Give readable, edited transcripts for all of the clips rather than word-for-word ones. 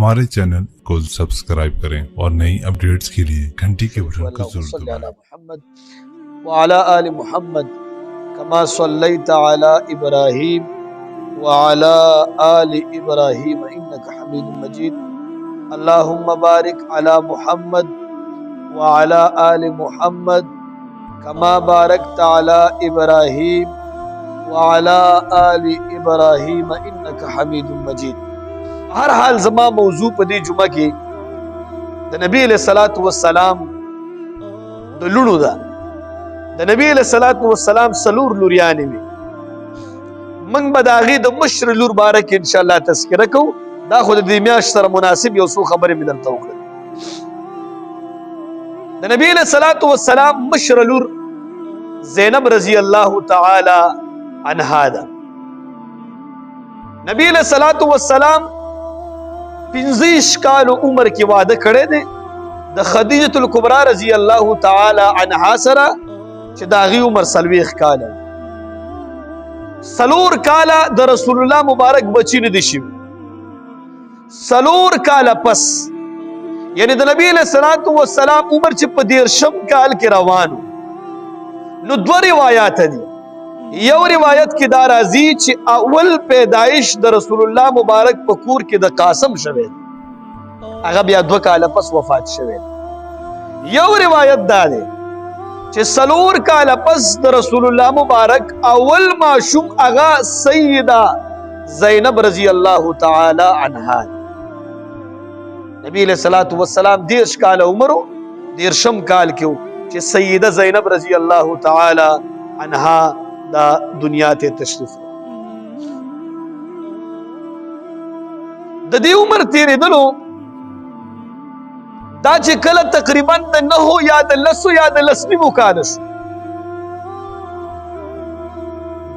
हमारे चैनल को सब्सक्राइब करें और नई अपडेट्स के लिए घंटी के बटन को जरूर दबाएं। वअला आलि मुहम्मद कमा सल्लैता अला इब्राहीम वअला आलि इब्राहीम इन्नका हमीदुम मजीद। अल्लाहुम्मा बारिक अला मुहम्मद वअला आलि मुहम्मद कमा बारकता अला इब्राहीम वअला आलि इब्राहीम इन्नका हमीदुम मजीद। हर हाल जमा मौजू पदी जुमा की द नबी अलैहिस्सलातु वस्सलाम द लुणु दा द नबी अलैहिस्सलातु वस्सलाम सलूर लुरियानी में मंग बदागी द मशर लुर बारक इंशाअल्लाह तज़किरा को दा खुद दी मियाश सर मुनासिब यो सो खबर में दलता हूं। द नबी अलैहिस्सलातु वस्सलाम मशर लुर ज़ैनब रज़ी अल्लाह तआला अन्हा दा नबी अलैहिस्सलातु वस्सलाम 50 काल उम्र की वादे खड़े दे द खदीजतुल कुबरा रजी अल्लाह तआला अन्हा सरा च दागी उम्र सलवीख काल सलूर काला द रसूलुल्लाह मुबारक बची ने दिशी सलूर काला पस यानी द नबी अलैहिस्सलातु वस्सलाम उम्र च पदीरशम काल के रवान नु दो रिवायात दी। यो रिवायत की दाराजी च अव्वल पैदाइश द रसूलुल्लाह मुबारक पकूर के द कासम शवे अगा बिया दो काल पस वफात शवे। यो रिवायत दादे च सलूर काल पस द रसूलुल्लाह मुबारक अव्वल माशूम अगा सय्यदा ज़ैनब रजी अल्लाह तआला अन्हा नबी अलैहिस्सलातु वस्सलाम देश काल उमरो देरशम काल क्यों च सय्यदा ज़ैनब रजी अल्लाह तआला अन्हा दा दुनिया ते तशरीफ द दी उम्र तेरे दलो दा चे कल तकरीबन द नहो याद लसो याद लसनी मुकादस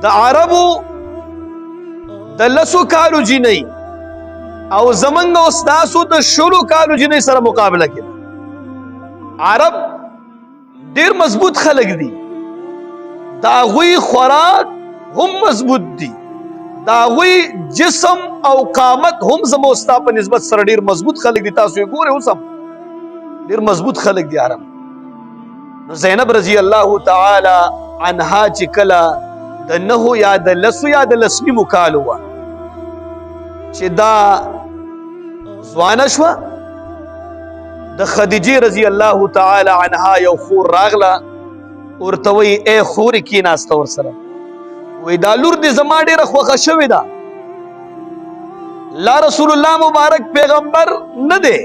द अरबो द लसो कालू जी नहीं और जमंग उस्तासो द शुरू कालू जी नहीं सर मुकाबला किया। अरब देर मजबूत खलक दी दागुई खुराक हम मजबूत दी दागुई जिस्म और कामत हम समोस्ता पर निस्बत सर ढेर मजबूत खलक दी तासु गोरे उसम ढेर मजबूत खलक दी आरम ज़ैनब रजी अल्लाह तआला अन्हा चिकला द नहो याद लसु याद लसनी मुकाल हुआ चिदा ज़वानशवा द खदीजे रजी अल्लाह तआला अन्हा यौ खूर रागला और तवई ए खूर की नास्ता और सरा वही दालूर दे जमा डेर ख्वखा शवे दा ला रसूलुल्लाह मुबारक पैगंबर न दे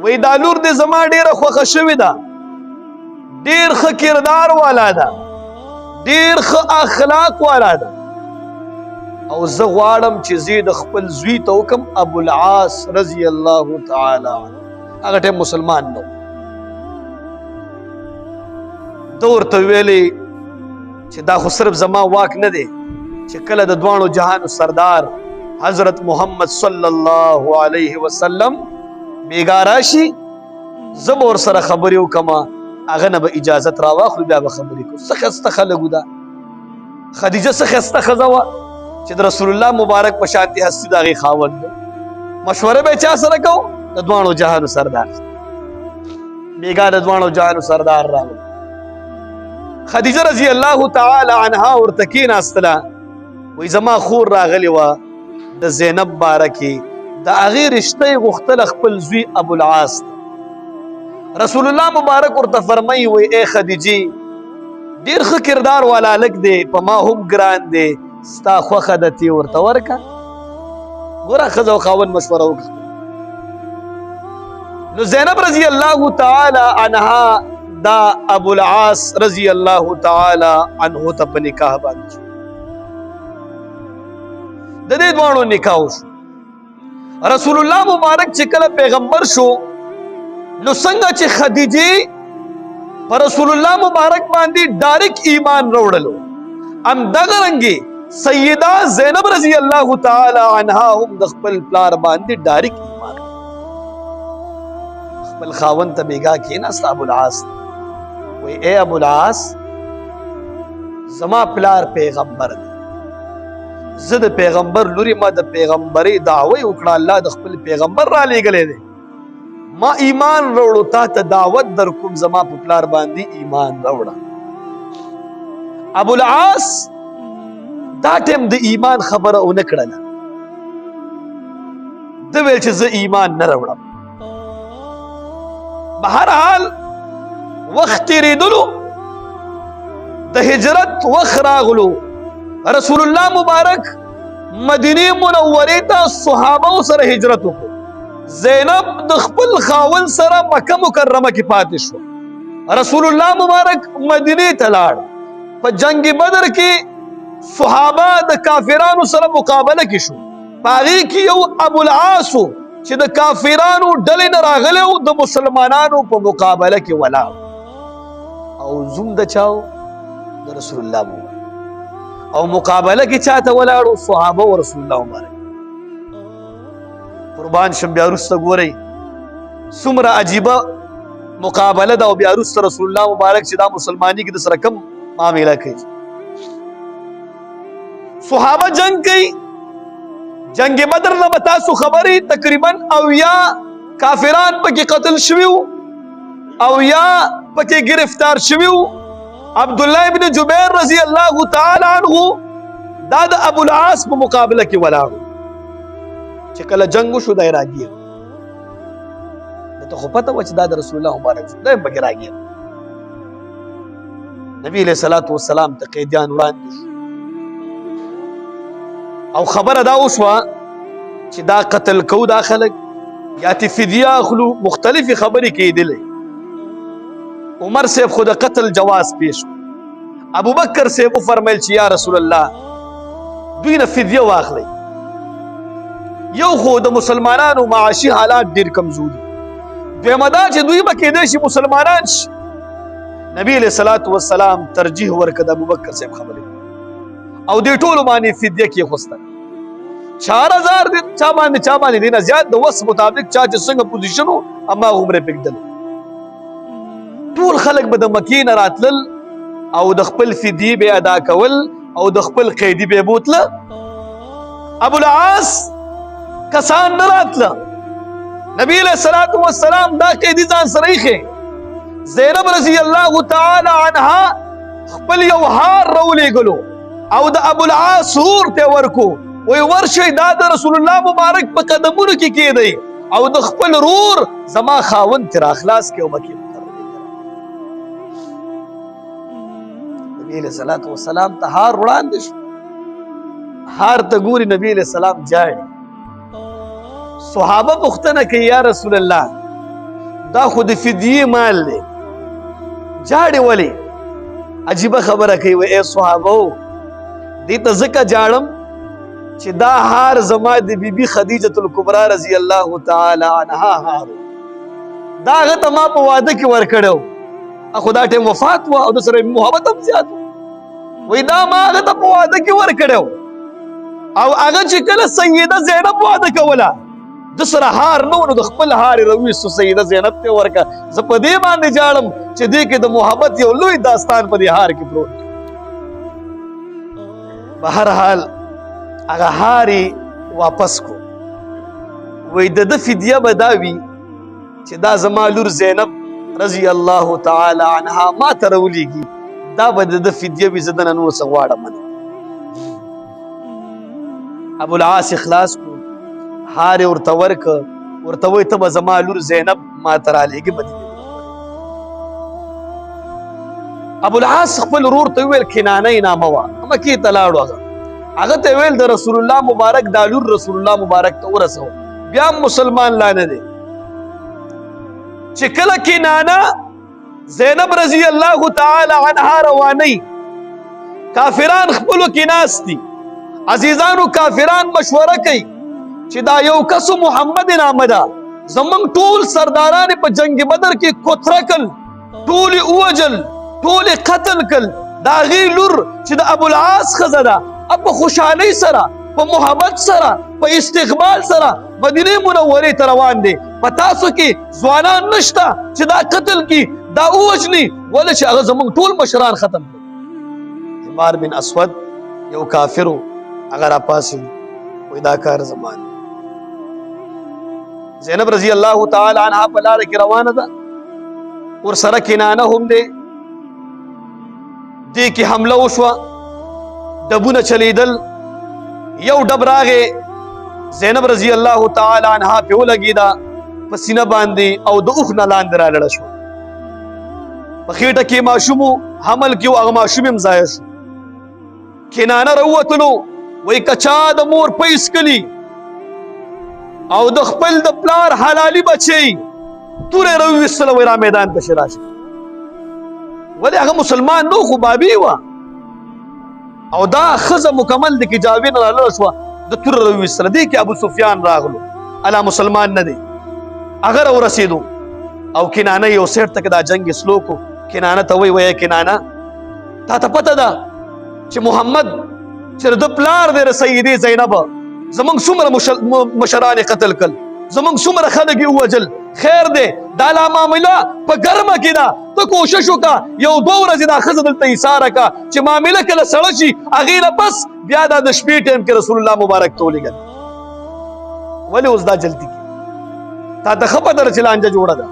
वही दालूर दे जमा डेर ख्वखा शवे दा देर ख किरदार वाला दा देर ख अखलाक वाला दा और जगवाड़म चीज़ खपल जुई तो कम अबुल आस रजी अल्लाह तआला अगर मुसलमान नो दौर तवेले दा सिर्फ जमा वाक न दे कल द द्वाणो जहान सरदार हजरत मोहम्मद सल्लल्लाहु अलैहि वसल्लम बेगाराशी जब और सर खबरियो कमा अगन इजाजत रावा खुदा खबरी को सखस्त खलगुदा खदीजा सखस्त खजवा च रसूलुल्लाह मुबारक पशाती हस्ती दागी खावन मशवरे में चा सर को द्वाणो जहान सरदार बेगा द्वाणो जहान सरदार राव खदीजा रजी अल्लाह तआला अन्हा और तकीन अस्तला वही जमा खूर रागली वा द ज़ैनब बारकी द अगीर रिश्ते गुख्तल खपल जुई अबुल आस रसूलुल्लाह मुबारक और तफरमाई हुए ए खदीजी देर ख किरदार वाला लग दे पमा हम ग्रान दे स्ता खदती और तवर का गोरा खजो खावन मशवरा नो ज़ैनब रजी अल्लाह तआला अन्हा दा अबुल आस रजी अल्लाह तआला अन्हु तप निकाह बांध दे द्वाणो निकाह शो रसूलुल्लाह मुबारक चिकल पैगंबर शो नो संगा च खदीजे पर रसूलुल्लाह मुबारक बांधी डायरेक्ट ईमान रोड़लो हम दगरंगे सय्यदा ज़ैनब रजी अल्लाह तआला अन्हा हम दखपल प्लार बांधी डायरेक्ट ईमान खपल खावन तबेगा के ना अबुल आस ए अबुल आस जमा प्लार पैगंबर زه د پیغمبر لوري ما د پیغمبري دعوی وکړه الله د خپل پیغمبر را لېږلی دی ما ایمان راوړو تا ته دعوت در کوم زما په پلار باندې ایمان راوړه ابو العاص دا ټیم د ایمان خبره ونه کړله ده ویل چې زه ایمان نه راوړم بهرحال وخت تېرېدلو د هجرت وخت راغلو رسول الله مبارک مدینه منورې ته صحابه سره هجرت وکړو زینب د خپل خاوند سره مکه مکرمه کې پاتې شو رسول الله مبارک مدینه ته لاړ په جنگ بدر کې صحابه د کافرانو سره مقابله کې شو پاغي کې یو ابو العاص چې د کافرانو ډلې نه راغلی و د مسلمانانو په مقابله کې ولاړ او زوم د چاو د رسول الله مبارک او مقابله کې چاته ولاړو صحابه او رسول الله مبارک قربان شم بیا وروسته ګورئ څومره عجیبه مقابله ده او بیا وروسته رسول الله مبارک چې دا مسلمانی کې د سره کم معامله کوي صحابه جنگ کوي جنگ بدر نه به تاسو خبرې تقریبا اویا کافران پکې قتل شوي اویا پکې گرفتار شوي عبد الله ابن جبیر رضی الله تعالی عنہ دا د ابو العاص په مقابله کې ولاړو چې کله جنگ وشو دا راګیر ته خو پته و چې دا د رسول الله مبارک دا پکې راګیر نبی علیہ الصلوۃ والسلام ته قیدیان وړاندې او خبره دا وشوه چې دا قتل کو دا خلک یا تی فدیه اخلو مختلفې خبرې کېدلې عمر صاحب خود قتل جواز پیش ابو بکر صاحب فرمایل چې یا رسول الله دوی نه فدیه واخلئ یو خو د مسلمانانو معاشي حالات ډېر کمزوري دویمه دا چې دوی به کېدای شي مسلمانان شي نبی علیہ الصلوۃ والسلام ترجیح ورکړ د ابو بکر صاحب خبرې او دې ټولو باندې فدیه کېښوسته 4000 چا باندې دینه زیات د وس مطابق چا چې څنګه پوزیشن و اما عمره پکدل ټول خلک به د مکې نه راتلل او د خپل فدیه به ادا کول او د خپل قیدی به بوتله ابو العاص کسان نه راتله نبی علیہ الصلوۃ والسلام دا قیدی ځان سره یې زینب رضی الله تعالی عنها خپل یو هار راولېږلو او د ابو العاص سرور ته ورکو وی ورشي دا د رسول الله مبارک په قدمونو کې کېدی او د خپل رور زما خاوند تر اخلاص کې او مکې نبی علیہ الصلوۃ والسلام ته هار وړاندې شو هار ته ګوري نبی علیہ السلام جاړي صحابه پوښتنه کوي یا رسول الله دا خو د فدیه مال دی جاړي ولې عجیبه خبره کوي اے صحابه دې ته ځکه جاړم چې دا هار زما د بیبي خدیجه الکبرى رضی الله تعالی عنها هار دا هغه ته ما په واده کې ورکړو اخو دا ټیم وفات و او د سره محبت هم زیات وای دا ما هغه ته په واده کې ورکړو او هغه چې کله سیده زینب واده کوله د سره هار نو د خپل هار رويستو سیده زینب ته ورکا زه په دې باندې جاړم چې دې کې د محبت یو لوی داستان په دې هار کې پروت بهرحال هغه هاري واپس کو وای د فدیه به دا وي چې دا زما لور زینب رضی الله تعالی عنها ما ته راولېږي دا به د فدیه وي زه دنه نور څه غواړم ابو العاص اخلاص کو هار ورته ورک ورته وای ته به زما لور زینب ما ته رالیږي ابو العاص خپل ورور ته ویل کنانه نامه وه مکې ته لاړو هغه ته ویل د رسول الله مبارک دا لور رسول الله مبارک ته ورسو بیا مسلمان لا نه دی چې کله کنانه زینب رضی الله تعالی عنها رواني کافران خپلو کې ناستي عزیزانو کافران مشوره کوي چې دا یو کس محمد نامه ده زمونږ ټول سرداران په جنگ بدر کې کوتره کل ټول اوجل ټول قتل کل دا غي لور چې د ابو العاص ښځه ده په خوشحالۍ سره په محبت سره په استقبال سره مدینه منورې ته روان دي په تاسو کې ځوانان نشته چې دا قتل کی دا اوجني ولې چې هغه زمونږ ټول مشران ختم کړ حمار بن اسود یو کافرو هغه راپاسې وایي دا کار زما دی. زینب رضی الله تعالی عنها په لاره کې روانه ده، ورسره کنانه هم دی. دې کې حمله وشوه، ډبونه چلیدل. یو ډب راغی، زینب رضی الله تعالی عنها پې ولګېده په سینه باندې او د اوښ نه لاندې رالړه شوه. په خېټه کې ماشوم و، حمل کې و، هغه ماشوم هم ضایع شو. کنانه راووتلو، وایي که چا د مور پیس کلي او د خپل د پلار حلالي بچی توره یې راوویستله، وایي را میدان ته شي راشه. ولې هغه مسلمان نو، خو بابي وه او دا ښځه مکمل د کې جاوې نه رالړه شوه، د توره راوویستله. دې کې ابو سفیان راغلو، الله مسلمان نه دی. هغه راورسېدو او کنانه یو سیټ ته دا جنګ سلو کو. کنانه ته وایي کنانه تا ته پته ده چې محمد چې د پلار دی د سیدې زینب زمونږ څومره مشران یې قتل کړل، زمونږ څومره خلک یې ووژل. خیر دی دا لا معامله په ګرمه کې ده، ته کوشش وکړه یو دوه ورځې دا ښځه دلته ایساره کړه چې معامله کله سړه شي، هغې نه پس بیا دا د شپې ټایم کې رسول الله مبارک ته ولېږل. ولې اوس دا جلدي کې تا ته ښه پته ده چې لانجه جوړه ده.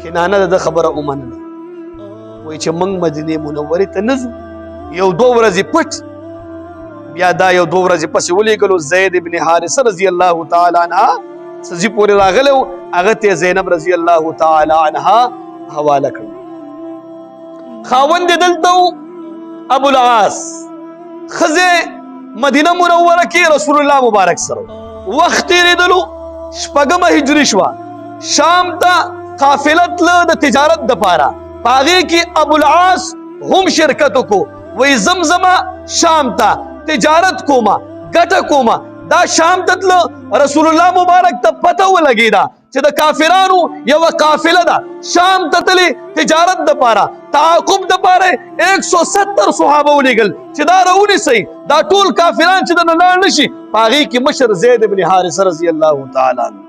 کنانه د خبره ومنله، وایي چې موږ مدینې منورې ته نه ځو، یو دوه ورځې پټ. بیا دا یو دوه ورځې پسې ولېږلو. زید ابن حارثه رضی الله تعالی عنها سزي پورې راغلی و، هغه ته زینب رضی الله تعالی عنها حواله کړ. خاوند یې دلته و ابو العاص. ښځې مدینه منوره کې رسول الله مبارک سره وخت تېرېدلو. شپږمه هجري شوه، شام ته قافله تله د تجارت دپاره. په هغې کې ابو العاص هم شرکت وکړو. وایي زمزمه شام ته تجارت کومه، ګټه کومه. دا شام ته تله، رسول الله مبارک ته پته ولګېده چې د کافرانو یوه قافله ده شام ته تلې تجارت دپاره. تعاقب دپاره 170 صحابه ولېږل چې دا راونیسئ، دا ټول کافران چې دنه لاړ نه شي. په هغې کې مشر زید بن حارثه رضی الله تعالی عنه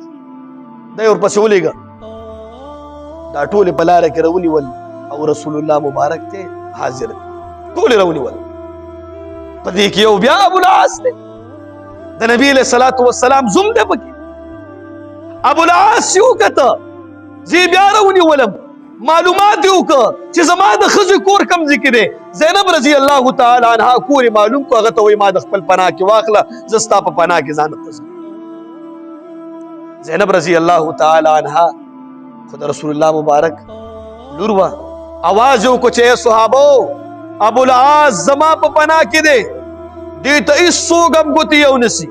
دی ورپسې ولېږه. دا ټولې په لاره کې راونیول او رسول الله مبارک ته حاضر ټولې راونیول. په دې کې یو بیا ابو العاص دی، د نبی علیه الصلاة والسلام زوم دی پکې. ابو العاص یې وکته، زه بیا راونیولم، معلومات یې وکړه چې زما د ښځې کور کوم ځای کې دی. زینب رضی الله تعالی عنها کور یې معلوم کړو. هغه ته وایي ما د خپل پناه کې واخله، زه ستا په پناه کې ځان ته ځم. زینب رضی الله تعالی عنها خو د رسول الله مبارک لور وه. اواز یې وکړو چې ای صحابو، ابو العاص زما په پناه کې دی، دې ته هېڅوک هم ګوتې یو نسي.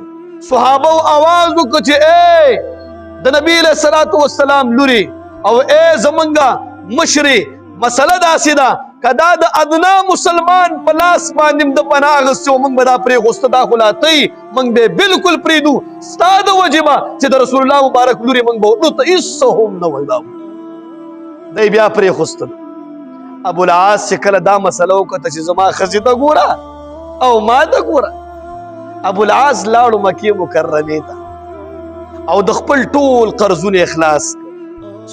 صحابو اواز وکړو چې ای د نبي علیه الصلاة والسلام لورې او ای زمونږه مشرې، مسله داسې ده که دا د ادنا مسلمان په لاس باندې د پناه اخیستې و، موږ به دا پرېښوسته، دا خو لا ته موږ به یې بلکل پرېږدو. ستا د وجې به چې د رسول الله مبارک لورې موږ به ورته هېڅ هم نه وایو. دی بیا پرېښوستل. ابو العاص چې کله دا مسله وکړه چې زما ښځې ته ګوره او ما ته ګوره، ابو العاص لاړو مکې مکرمې ته او د خپل ټول قرضونه اخلاص کړ،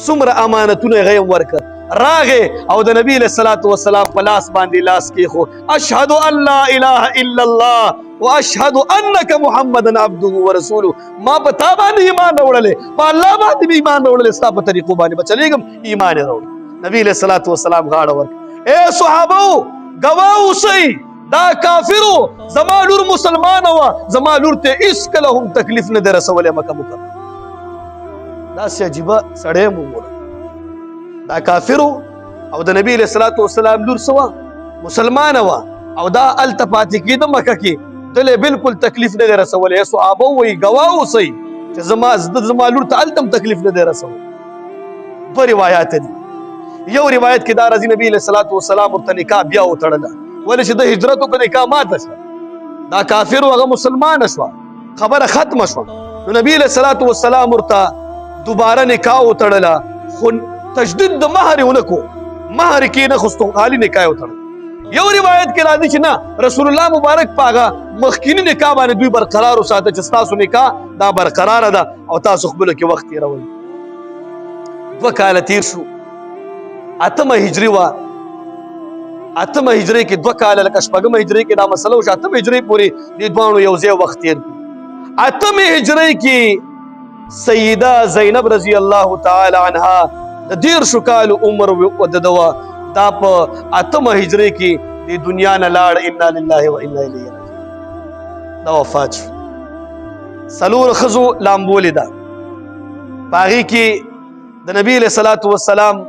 څومره امانتونه یې هغه ورکړه. راغې او د نبي علیه الصلاة والسلام په لاس باندې لاس کېښود. اشهد ان لا اله الا الله واشهد انک محمدا عبده ورسوله. ما په تا باندې ایمان راوړلی، په الله باندې مې ایمان راوړلی، ستا په طریقو باندې به چلېږم، ایمان یې راوړی. نبی علیه الصلاة والسلام غاړه ورکړه. ای صحابو ګواه اوسئ، دا کافرو زما لور مسلمانه وه، زما لور ته هېڅکله هم تکلیف نه دی رسولی. مکه مکرمه داسې عجیبه سړی م وموله. دا کافرو او د نبي علیه الصلاة والسلام لور څه وه؟ مسلمانه وه او دا هلته پاتې کېده مکه کې، دل یې بلکل تکلیف نه دی رسولی. صحابه وایي ګواه اوسئ چې زما لور ته هلته هم تکلیف نه دی رسولی. دوه روایات دي. یو روایت کې دا راځي نبی علیه الصلاة والسلام ورته نکاح بیا وتړله، ولې چې د هجرت وکړه نکاح ماته شوه، دا کافر هغه مسلمانه شوه، خبره ختمه شوه. نو نبی علیه الصلاة والسلام ورته دوباره نکاح وتړله، خو تجدید د مهر یې ونه کړو، مهر یې کېنښستو، خالي نکاح یې وتړله. یو روایت کې راځي چې نه، رسول الله مبارک په هغه مخکیني نکاح باندې دوی برقرار وساته چې ستاسو نکاح دا برقراره ده او تاسو خپلو کې وخت تېروئ. 2 کاله تېر شو، 8مه هجري وه. اتمه هجری کې 2 کال لکه شپږمه هجری کې دا مسله وشو، اتمه هجری پورې د دوانو یو ځای وخت تیر کړ. اتمه هجری کې سیده زینب رضی الله تعالی عنها د 13 کال عمر وددوا، دا په اتمه هجری کې د دنیا نه لاړ. انا لله و انا الیه راجعون. دا وفات شو. سلور خزو لامبولې ده، باغی کې د نبی علیہ الصلوۃ والسلام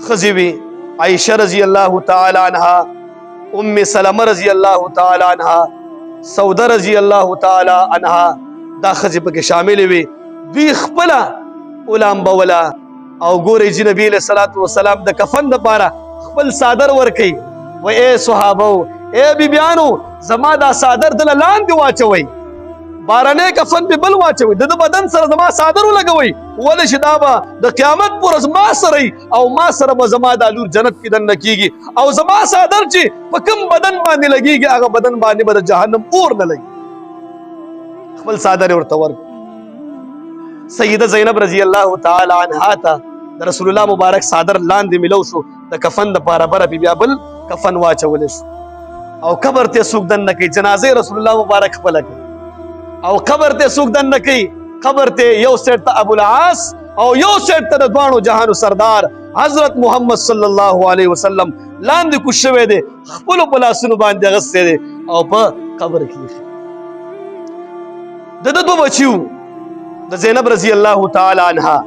خزی وی، عائشہ رضی اللہ تعالی عنہا، ام سلمہ رضی اللہ تعالی عنہا، سودہ رضی اللہ تعالی عنہا، دا خزی پکې شامل وی. دوی خپل علام بولا او ګورې چې نبی علیہ الصلوۃ والسلام د کفن لپاره خپل صادر ورکي. و اے صحابه، اے بیبیانو، زما دا صادر دل لاندې واچوي، بارانه کفن په بل واچوي، د بدن سره زما صادر ولګوي، ولې چې دا به د قیامت پر ورځ ما سره او ما سره به زما د لور جنت کې دننه کیږي، او زما صادر چې په کوم بدن باندې لګيږي هغه بدن باندې به د جهنم اور نه لګي. خپل صادر ورته ورک. سیده زینب رضی الله تعالی عنها ته د رسول الله مبارک صادر لاندې ملو شو، د کفن د پاره بره بیا بل کفن واچول شو، او قبر ته څوک دننه کوي، جنازه رسول الله مبارک خپل کوي، او قبر ته څوک دننه کوي، قبر ته یو سیټ ته ابو العاص او یو سیټ ته د دوانو جهانو سردار حضرت محمد صلی الله علیه وسلم لاندې کو شوی دی، خپل په لاسونو باندې غسته دی او په قبر کې. د دوه بچیو د زینب رضی الله تعالی عنها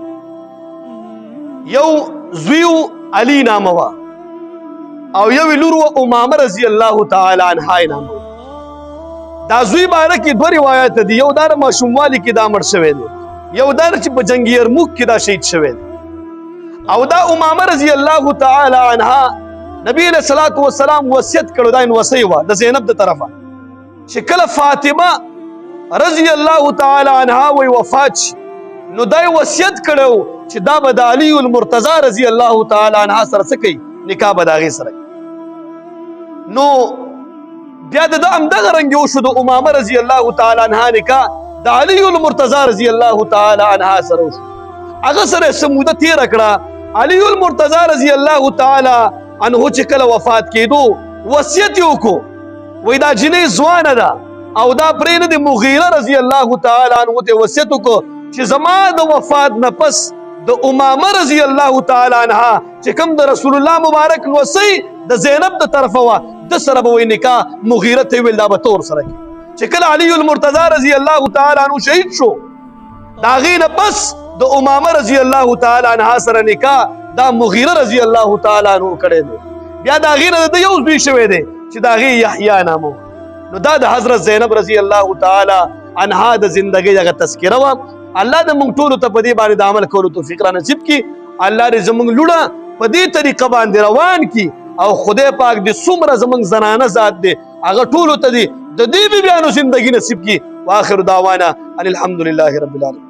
یو زویو علی نامه وا، او یو لور امامه رضی الله تعالی عنها نامه. دا زوی باره کې 2 روایت دي، یو دا ماشوموالی کې دا مړ شوی دی، یو دا چې په جنگ یرموک کې دا شهید شوی دی. او دا امامه رضی الله تعالی عنها نبی علیہ الصلوۃ والسلام وصیت کړو، دا وصی و د زینب د طرفه چې کله فاطمه رضی الله تعالی عنها وی وفات نو دای وصیت کړو چې دا به د علی المرتضی رضی الله تعالی عنها سره سکی نکاح به داغه سره. نو بیا د امدغه رنګ وشو د امامه رضی الله تعالی عنها نکاح د علی المرتضی رضی الله تعالی عنها سره وشو. هغه سره سموده تیر کړه. علی المرتضی رضی الله تعالی عنه چې کله وفات کېدو وصیت وکړو، وای دا جنې ځوانه ده او دا پرې نه د مغیره رضی الله تعالی عنه ته وصیت وکړو چې زما د وفات نه پس د امامه رضی الله تعالی عنها چې کوم د رسول الله مبارک وصی د زینب د طرفه وا، د سره به نکاح مغیره ته ویل دا به تور سره کی. چې کله علی المرتضی رضی الله تعالی عنه شهید شو، دا غینه بس د امامه رضی الله تعالی عنها سره نکاح دا مغیره رضی الله تعالی عنه کړی دی. بیا دا غینه د یو زوی شوی دی چې دا غي یحیی نامو. نو دا د حضرت زینب رضی الله تعالی عنها د زندګۍ دغه تذکره و. الله د مونږ ټولو ته په دې باندې د عمل کولو توفیق را نصیب کړي. الله دې زمونږ لوړه په دې طریقه باندې روان کړي، او خدای پاک دې څومره زمونږ زنانه ذات دی هغه ټولو ته دې د دې بیانو زندګي نصیب کړي. واخر دعوانا ان الحمد لله رب العالمین.